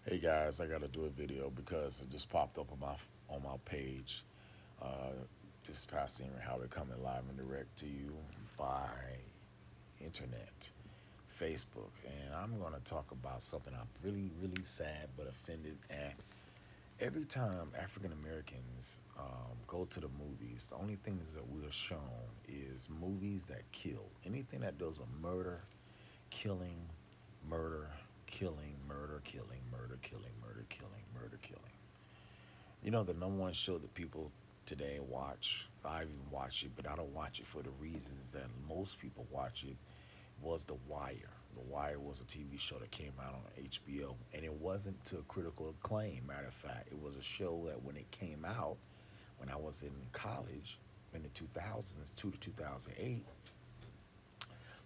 Hey guys, I gotta do a video because it just popped up on my page. Uh, this past Henry Howard coming live and direct to you by internet, Facebook, and I'm gonna talk about something I'm really sad but offended at. Every time African Americans go to the movies, the only things that we're shown is movies that kill. Anything that does with murder, killing, murder, killing, murder, killing, murder, killing, murder, killing, murder, killing. You know, the number one show that people today watch, I even watch it, but I don't watch it for the reasons that most people watch it, was The Wire. The Wire was a TV show that came out on HBO, and it wasn't to critical acclaim. Matter of fact, it was a show that when it came out, when I was in college in the 2000s, 2 to 2008,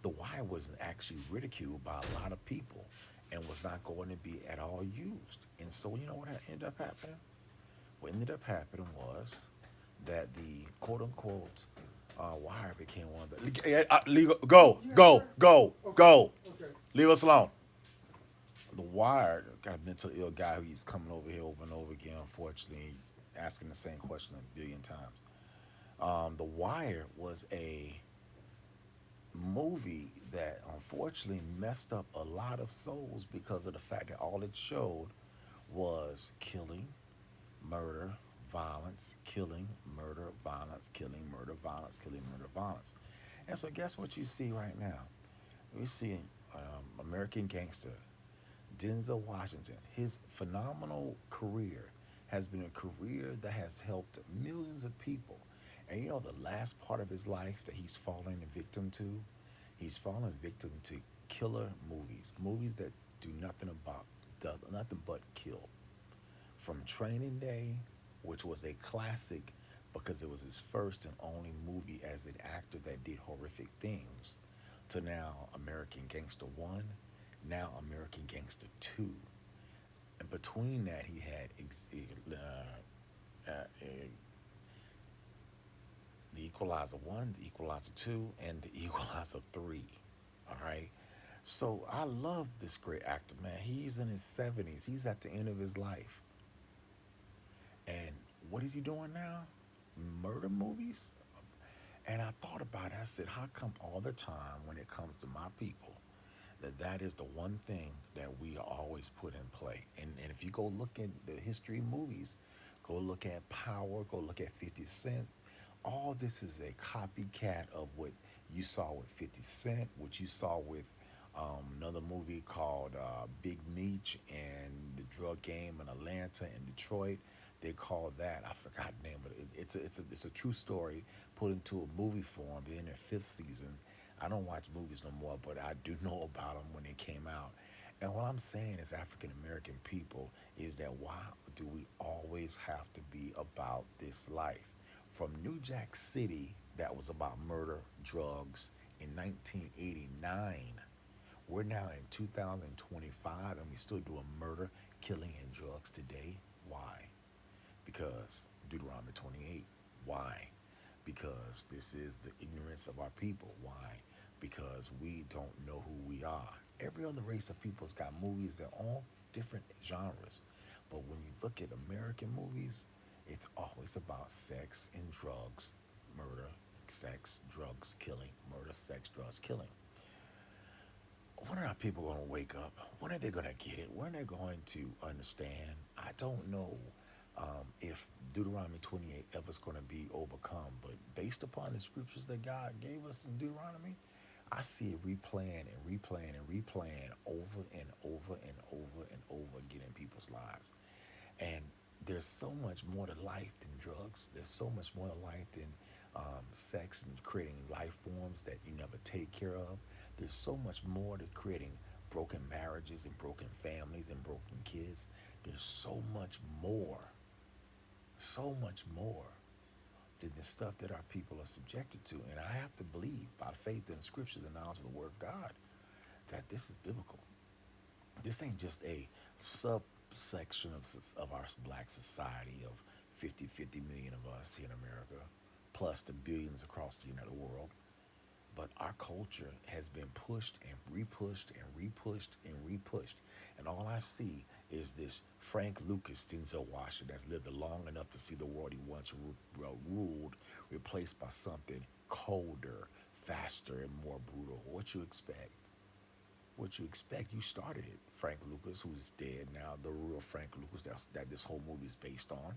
The Wire was actually ridiculed by a lot of people and was not going to be at all used. And so, you know what ended up happening? What ended up happening was that the quote unquote Wire became one of the legal. Go, go, go, go. Leave us alone. The Wire got a mental ill guy who keeps coming over here over and over again. Unfortunately, asking the same question a billion times. The Wire was a movie that unfortunately messed up a lot of souls because of the fact that all it showed was killing, murder, violence, killing, murder, violence, killing, murder, violence, killing, murder, violence. And so, guess what you see right now? We see American Gangster, Denzel Washington. His phenomenal career has been a career that has helped millions of people. And you know, the last part of his life that he's fallen victim to, he's fallen victim to killer movies, movies that do nothing but kill. From Training Day, which was a classic because it was his first and only movie as an actor that did horrific things, to now American Gangster 1, now American Gangster 2. And between that, he had the Equalizer 1, the Equalizer 2, and the Equalizer 3. All right. So I love this great actor, man. He's in his 70s, he's at the end of his life. And what is he doing now? Murder movies? And I thought about it. I said, how come all the time when it comes to my people, that is the one thing that we always put in play? And if you go look at the history of movies, go look at Power, go look at 50 Cent, all this is a copycat of what you saw with 50 Cent, what you saw with another movie called Big Meech and the drug game in Atlanta and Detroit. They call that, I forgot the name, but it's a true story put into a movie form. They're in their fifth season. I don't watch movies no more, but I do know about them when they came out. And what I'm saying as African American people is that why do we always have to be about this life? From New Jack City, that was about murder, drugs in 1989. We're now in 2025 and we still doing murder, killing, and drugs today. Why? Because Deuteronomy 28. Why? Because this is the ignorance of our people. Why? Because we don't know who we are. Every other race of people's got movies that are all different genres. But when you look at American movies, it's always about sex and drugs, murder, sex, drugs, killing, murder, sex, drugs, killing. When are our people going to wake up? When are they going to get it? When are they going to understand? I don't know if Deuteronomy 28 ever is going to be overcome, but based upon the scriptures that God gave us in Deuteronomy, I see it replaying and replaying and replaying over and over and over and over again in people's lives. And there's so much more to life than drugs. There's so much more to life than sex and creating life forms that you never take care of. There's so much more to creating broken marriages and broken families and broken kids. There's so much more than the stuff that our people are subjected to. And I have to believe by faith in scriptures and knowledge of the word of God that this is biblical. This ain't just a subsection of our black society of 50 million of us here in America, plus the billions across the United world. But our culture has been pushed and repushed and repushed and repushed. And all I see is this Frank Lucas, Denzel Washington, that's lived long enough to see the world he once ruled replaced by something colder, faster, and more brutal. What you expect? What you expect? You started it. Frank Lucas, who's dead now, the real Frank Lucas that this whole movie is based on.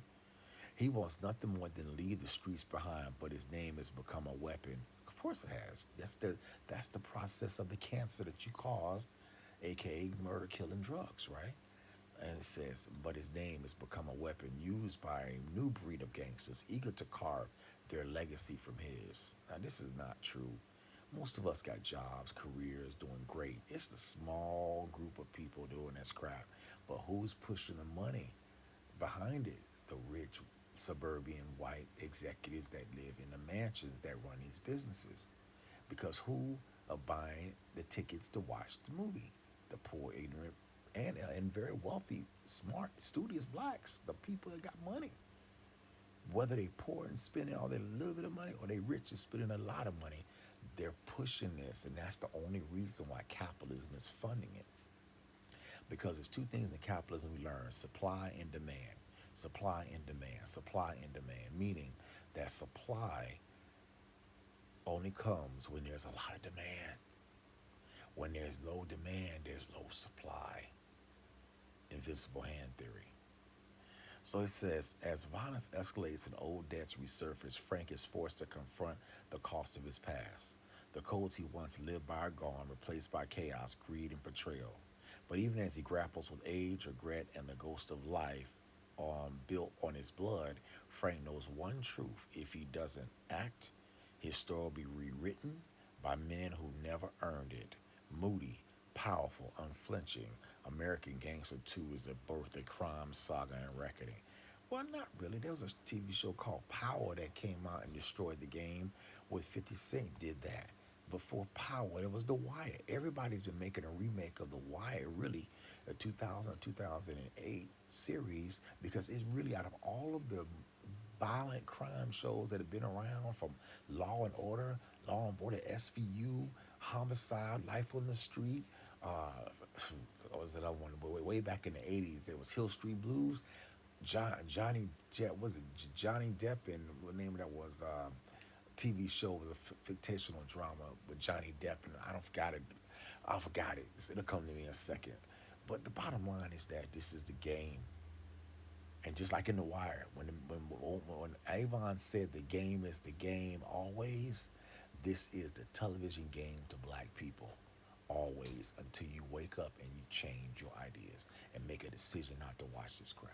He wants nothing more than leave the streets behind, but his name has become a weapon. Of course it has. That's the process of the cancer that you caused, aka murder, killing, drugs, right? And it says, but his name has become a weapon used by a new breed of gangsters eager to carve their legacy from his. Now, this is not true. Most of us got jobs, careers, doing great. It's the small group of people doing this crap. But who's pushing the money behind it? The rich suburban white executives that live in the mansions that run these businesses. Because who are buying the tickets to watch the movie? The poor, ignorant, and very wealthy, smart, studious blacks, the people that got money. Whether they poor and spending all their little bit of money or they rich and spending a lot of money, they're pushing this, and that's the only reason why capitalism is funding it. Because there's two things in capitalism we learn: supply and demand. Supply and demand. Supply and demand. Meaning that supply only comes when there's a lot of demand. When there's low demand, there's low supply. Invisible hand theory. So it says, as violence escalates and old debts resurface, Frank is forced to confront the cost of his past. The codes he once lived by are gone, replaced by chaos, greed, and betrayal. But even as he grapples with age, regret, and the ghost of life built on his blood, Frank knows one truth. If he doesn't act, his story will be rewritten by men who never earned it. Moody, powerful, unflinching, American Gangster 2 is the birth of crime, saga, and reckoning. Well, not really. There was a TV show called Power that came out and destroyed the game with 50 Cent did that. Before Power, there was The Wire. Everybody's been making a remake of The Wire, really, a 2000 2008 series, because it's really out of all of the violent crime shows that have been around, from Law and Order SVU, Homicide, Life on the Street. What was that other one? Way back in the 80s, there was Hill Street Blues. Johnny Depp, was it Johnny Depp, and what name of that was? TV show was a fictional drama with Johnny Depp, and I don't forgot it. I forgot it. It'll come to me in a second. But the bottom line is that this is the game. And just like in The Wire, when Avon said the game is the game always, this is the television game to black people always, until you wake up and you change your ideas and make a decision not to watch this crap.